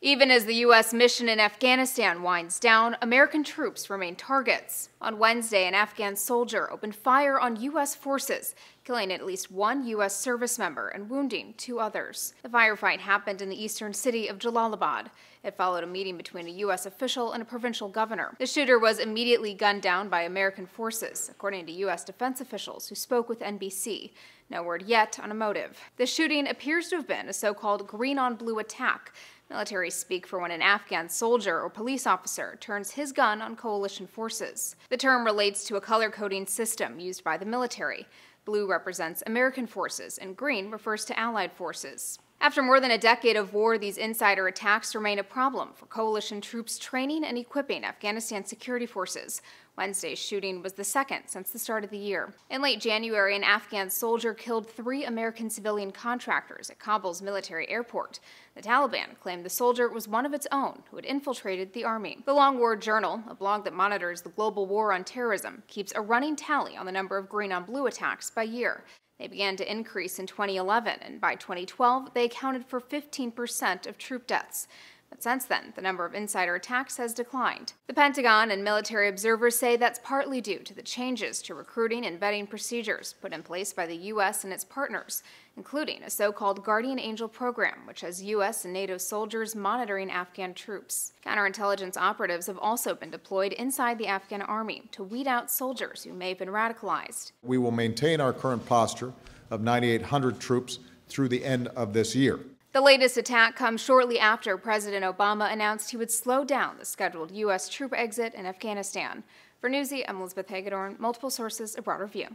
Even as the U.S. mission in Afghanistan winds down, American troops remain targets. On Wednesday, an Afghan soldier opened fire on U.S. forces, killing at least one U.S. service member and wounding two others. The firefight happened in the eastern city of Jalalabad. It followed a meeting between a U.S. official and a provincial governor. The shooter was immediately gunned down by American forces, according to U.S. defense officials who spoke with NBC. No word yet on a motive. The shooting appears to have been a so-called green-on-blue attack. Military speak for when an Afghan soldier or police officer turns his gun on coalition forces. The term relates to a color-coding system used by the military. Blue represents American forces, and green refers to Allied forces. After more than a decade of war, these insider attacks remain a problem for coalition troops training and equipping Afghanistan security forces. Wednesday's shooting was the second since the start of the year. In late January, an Afghan soldier killed 3 American civilian contractors at Kabul's military airport. The Taliban claimed the soldier was one of its own who had infiltrated the army. The Long War Journal, a blog that monitors the global war on terrorism, keeps a running tally on the number of green-on-blue attacks by year. They began to increase in 2011, and by 2012, they accounted for 15% of troop deaths. But since then, the number of insider attacks has declined. The Pentagon and military observers say that's partly due to the changes to recruiting and vetting procedures put in place by the U.S. and its partners, including a so-called Guardian Angel program, which has U.S. and NATO soldiers monitoring Afghan troops. Counterintelligence operatives have also been deployed inside the Afghan army to weed out soldiers who may have been radicalized. We will maintain our current posture of 9,800 troops through the end of this year. The latest attack comes shortly after President Obama announced he would slow down the scheduled U.S. troop exit in Afghanistan. For Newsy, I'm Elizabeth Hagedorn, multiple sources, a broader view.